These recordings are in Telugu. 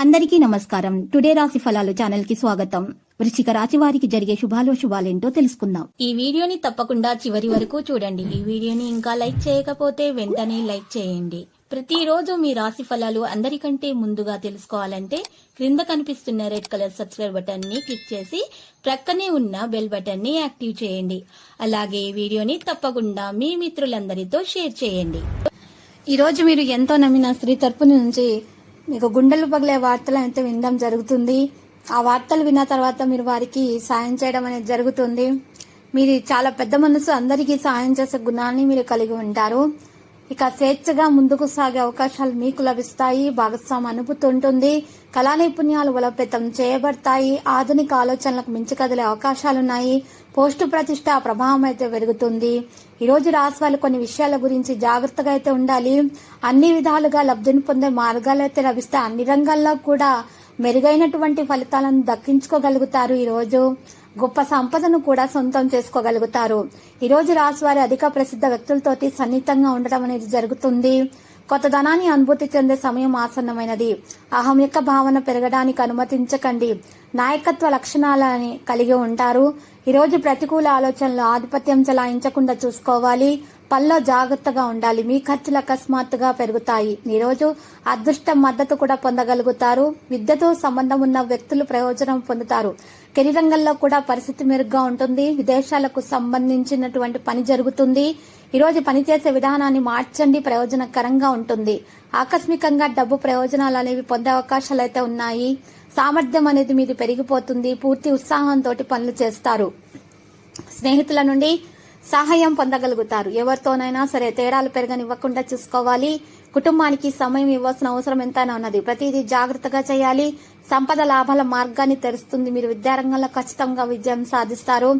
అందరికీ నమస్కారం. టుడే రాశి ఫలాలు ఛానల్ కి స్వాగతం. వృశ్చిక రాశి వారికి జరిగే శుభాలేంటో తెలుసుకుందాం. ఈ వీడియోని తప్పకుండా చివరి వరకు చూడండి. ఈ వీడియోని ఇంకా లైక్ చేయకపోతే వెంటనే లైక్ చేయండి. ప్రతిరోజు మీ రాశి ఫలాలు అందరికంటే ముందుగా తెలుసుకోవాలంటే క్రింద కనిపిస్తున్న రెడ్ కలర్ సబ్స్క్రైబ్ బటన్ ని క్లిక్ చేసి ప్రక్కనే ఉన్న బెల్ బటన్ ని యాక్టివ్ చేయండి. అలాగే ఈ వీడియోని తప్పకుండా మీ మిత్రులందరితో షేర్ చేయండి. ఈ రోజు మీరు ఎంతో నమ్మిన స్త్రీ తరపు నుంచి మీకు గుండెలు పగిలే వార్తలు అయితే వినడం జరుగుతుంది. ఆ వార్తలు విన్న తర్వాత మీరు వారికి సాయం చేయడం అనేది జరుగుతుంది. మీరు చాలా పెద్ద మనసు, అందరికీ సాయం చేసే గుణాన్ని మీరు కలిగి ఉంటారు. ఇక స్వేచ్ఛగా ముందుకు సాగే అవకాశాలు మీకు లభిస్తాయి. భాగస్వామి అనుభూతి ఉంటుంది. కళా నైపుణ్యాలు బలోపేతం చేయబడతాయి. ఆధునిక ఆలోచనలకు మించి కదిలే అవకాశాలున్నాయి. పోస్టు ప్రతిష్ట ప్రభావం అయితే పెరుగుతుంది. ఈ రోజు రాశి వాళ్ళు కొన్ని విషయాల గురించి జాగ్రత్తగా అయితే ఉండాలి. అన్ని విధాలుగా లబ్ధిని పొందే మార్గాలు అయితే లభిస్తాయి. అన్ని రంగాల్లో కూడా మెరుగైనటువంటి ఫలితాలను దక్కించుకోగలుగుతారు. ఈ రోజు గొప్ప సంపదను కూడా సొంతం చేసుకోగలుగుతారు. ఈ రోజు రాశి వారి అధిక ప్రసిద్ధ వ్యక్తులతోటి సన్నిహితంగా ఉండటం అనేది జరుగుతుంది. కొత్త ధనాన్ని అనుభూతి చెందే సమయం ఆసన్నమైనది. అహం యొక్క భావన పెరగడానికి అనుమతించకండి. నాయకత్వ లక్షణాలని కలిగి ఉంటారు. ఈ రోజు ప్రతికూల ఆలోచనలు ఆధిపత్యం చెలాయించకుండా చూసుకోవాలి. పనిలో జాగ్రత్తగా ఉండాలి. మీ ఖర్చులు అకస్మాత్తుగా పెరుగుతాయి. ఈ రోజు అదృష్ట మద్దతు కూడా పొందగలుగుతారు. విద్యతో సంబంధం ఉన్న వ్యక్తులు ప్రయోజనం పొందుతారు. కెరీర్ రంగంలో కూడా పరిస్థితి మెరుగ్గా ఉంటుంది. విదేశాలకు సంబంధించినటువంటి పని జరుగుతుంది. ఈ రోజు పనిచేసే విధానాన్ని మార్చండి, ప్రయోజనకరంగా ఉంటుంది. ఆకస్మికంగా డబ్బు ప్రయోజనాలు అనేవి పొందే అవకాశాలు అయితే ఉన్నాయి. సామర్థ్యం అనేది మీది పెరిగిపోతుంది. పూర్తి ఉత్సాహంతో పనులు చేస్తారు. స్నేహితుల నుండి సహాయం పొందగలుగుతారు. ఎవరితోనైనా సరే తేడాలు పెరగనివ్వకుండా చూసుకోవాలి. కుటుంబానికి సమయం ఇవ్వాల్సిన అవసరం ఎంతైనా ఉన్నది. ప్రతిదీ జాగ్రత్తగా చేయాలి. సంపద లాభాల మార్గాన్ని తెరుస్తుంది. మీరు విద్యారంగంలో ఖచ్చితంగా విజయం సాధిస్తారు.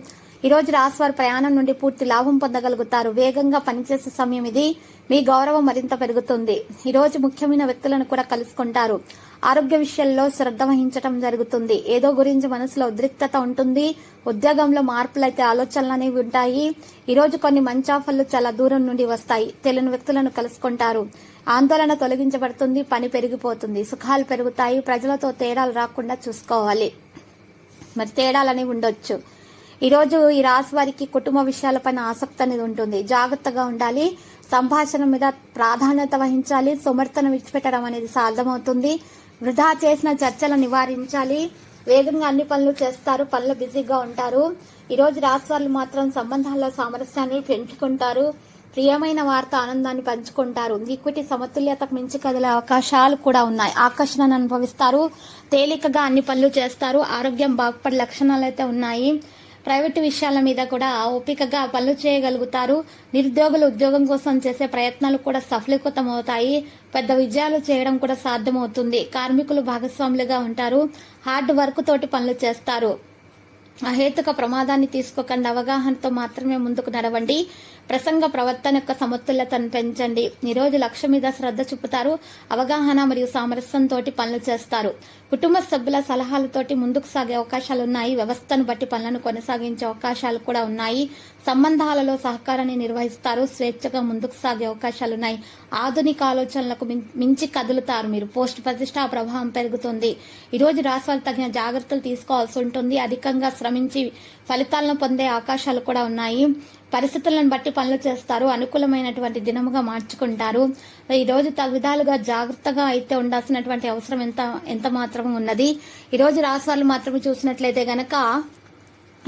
ఈ రోజు రాశివారి ప్రయాణం నుండి పూర్తి లాభం పొందగలుగుతారు. వేగంగా పనిచేసే సమయం ఇది. మీ గౌరవం మరింత పెరుగుతుంది. ఈ రోజు ముఖ్యమైన వ్యక్తులను కూడా కలుసుకుంటారు. ఆరోగ్య విషయాల్లో శ్రద్ధ వహించడం జరుగుతుంది. ఏదో గురించి మనసులో ఉద్రిక్తత ఉంటుంది. ఉద్యోగంలో మార్పులైతే ఆలోచనలు అనేవి ఉంటాయి. ఈ రోజు కొన్ని మంచి ఆఫర్లు చాలా దూరం నుండి వస్తాయి. తెలియని వ్యక్తులను కలుసుకుంటారు. ఆందోళన తొలగించబడుతుంది. పని పెరిగిపోతుంది. సుఖాలు పెరుగుతాయి. ప్రజలతో తేడాలు రాకుండా చూసుకోవాలి. మరి తేడాలు అనేవి ఉండొచ్చు. ఈ రోజు ఈ రాశి వారికి కుటుంబ విషయాలపైన ఆసక్తి అనేది ఉంటుంది. జాగ్రత్తగా ఉండాలి. సంభాషణ మీద ప్రాధాన్యత వహించాలి. సోమర్తన విడిచిపెట్టడం అనేది సాధ్యమవుతుంది. వృధా చేసిన చర్చలు నివారించాలి. వేగంగా అన్ని పనులు చేస్తారు. పనులు బిజీగా ఉంటారు. ఈ రోజు రాశి వాళ్ళు మాత్రం సంబంధాల్లో సామరస్యాన్ని పెంచుకుంటారు. ప్రియమైన వార్త ఆనందాన్ని పంచుకుంటారు. ఈక్విటీ సమతుల్యతకు మించి కదిలే అవకాశాలు కూడా ఉన్నాయి. ఆకర్షణను అనుభవిస్తారు. తేలికగా అన్ని పనులు చేస్తారు. ఆరోగ్యం బాగుపడే లక్షణాలు అయితే ఉన్నాయి. ప్రైవేటు విషయాల మీద కూడా ఓపికగా పనులు చేయగలుగుతారు. నిరుద్యోగులు ఉద్యోగం కోసం చేసే ప్రయత్నాలు కూడా సఫలీకృతమవుతాయి. పెద్ద విజయాలు చేయడం కూడా సాధ్యమవుతుంది. కార్మికులు భాగస్వాములుగా ఉంటారు. హార్డ్ వర్క్ తోటి పనులు చేస్తారు. అహేతుక ప్రమాదాన్ని తీసుకోకండి. అవగాహనతో మాత్రమే ముందుకు నడవండి. ప్రసంగ ప్రవర్తన యొక్క సమతుల్యతను పెంచండి. ఈ రోజు లక్ష్యం మీద శ్రద్ధ చూపుతారు. అవగాహన మరియు సామరస్యంతో పనులు చేస్తారు. కుటుంబ సభ్యుల సలహాలతోటి ముందుకు సాగే అవకాశాలు ఉన్నాయి. వ్యవస్థను బట్టి పనులను కొనసాగించే అవకాశాలు కూడా ఉన్నాయి. సంబంధాలలో సహకారాన్ని నిర్వహిస్తారు. స్వేచ్ఛగా ముందుకు సాగే అవకాశాలున్నాయి. ఆధునిక ఆలోచనలకు మించి కదులుతారు. మీరు పోస్ట్ ప్రతిష్ట ప్రభావం పెరుగుతుంది. ఈ రోజు రాశివారు తగిన జాగ్రత్తలు తీసుకోవాల్సి ఉంటుంది. అధికంగా శ్రమించి ఫలితాలను పొందే అవకాశాలు కూడా ఉన్నాయి. పరిస్థితులను బట్టి పనులు చేస్తారు. అనుకూలమైనటువంటి దినముగా మార్చుకుంటారు. ఈ రోజు తగు విధాలుగా జాగ్రత్తగా అయితే ఉండాల్సినటువంటి అవసరం ఎంత మాత్రం ఉన్నది. ఈ రోజు రాశివాళ్ళు మాత్రమే చూసినట్లయితే గనక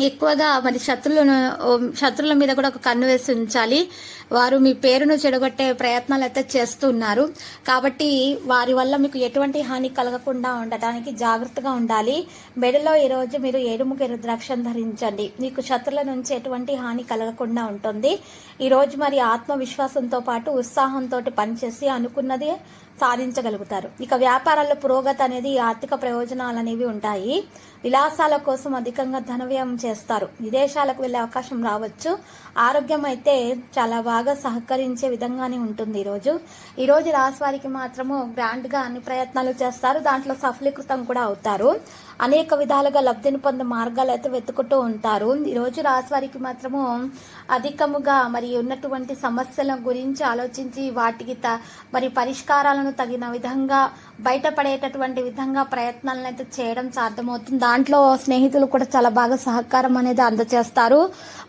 ఎక్కువగా మరి శత్రువుల మీద కూడా ఒక కన్ను వేసి ఉంచాలి. వారు మీ పేరును చెడగొట్టే ప్రయత్నాలు అయితే చేస్తూ ఉన్నారు. కాబట్టి వారి వల్ల మీకు ఎటువంటి హాని కలగకుండా ఉండటానికి జాగ్రత్తగా ఉండాలి. మెడలో ఈ రోజు మీరు ఏడుముఖ రుద్రాక్షం ధరించండి. మీకు శత్రువుల నుంచి ఎటువంటి హాని కలగకుండా ఉంటుంది. ఈ రోజు మరి ఆత్మవిశ్వాసంతో పాటు ఉత్సాహంతో పనిచేసి అనుకున్నది సాధించగలుగుతారు. ఇక వ్యాపారాల్లో పురోగతి అనేది ఆర్థిక ప్రయోజనాలు అనేవి ఉంటాయి. విలాసాల కోసం అధికంగా ధన వ్యయం చేస్తారు. విదేశాలకు వెళ్లే అవకాశం రావచ్చు. ఆరోగ్యం అయితే చాలా బాగా సహకరించే విధంగానే ఉంటుంది. ఈ రోజు రాశి వారికి మాత్రము గ్రాండ్ గా అన్ని ప్రయత్నాలు చేస్తారు. దాంట్లో సఫలీకృతం కూడా అవుతారు. అనేక విధాలుగా లబ్ధిని పొందే మార్గాలు అయితే వెతుకుతూ ఉంటారు. ఈ రోజు రాశి వారికి మాత్రము అధికముగా మరి ఉన్నటువంటి సమస్యల గురించి ఆలోచించి వాటికి మరి పరిష్కారాలను సమస్యలను తగిన విధంగా బయటపడేటటువంటి విధంగా ప్రయత్నాలను అయితే చేయడం సాధ్యమవుతుంది. దాంట్లో స్నేహితులు కూడా చాలా బాగా సహకారం అనేది అందజేస్తారు.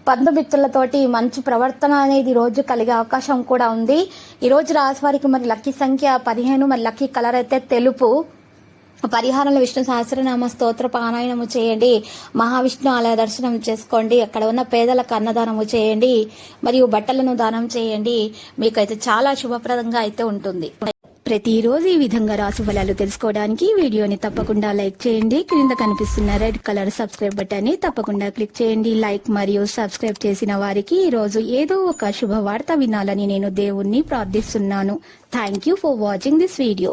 బంధుమిత్రులతోటి మంచి ప్రవర్తన అనేది రోజు కలిగే అవకాశం కూడా ఉంది. ఈ రోజు రాశి వారికి మరి లక్కీ సంఖ్య 15, మరి లక్కీ కలర్ అయితే తెలుపు. పరిహారంలో విష్ణు సహస్రనామ స్తోత్ర పారాయణము చేయండి. మహావిష్ణు ఆలయ దర్శనం చేసుకోండి. అక్కడ ఉన్న పేదలకు అన్నదానము చేయండి. మరియు బట్టలను దానం చేయండి. మీకైతే చాలా శుభప్రదంగా అయితే ఉంటుంది. ప్రతిరోజు ఈ విధంగా రాశి ఫలాలు తెలుసుకోవడానికి వీడియోని తప్పకుండా లైక్ చేయండి. క్రింద కనిపిస్తున్న రెడ్ కలర్ సబ్స్క్రైబ్ బటన్ ని తప్పకుండా క్లిక్ చేయండి. లైక్ మరియు సబ్స్క్రైబ్ చేసిన వారికి ఈ రోజు ఏదో ఒక శుభవార్త వినాలని నేను దేవుణ్ణి ప్రార్థిస్తున్నాను. Thank you for watching this video.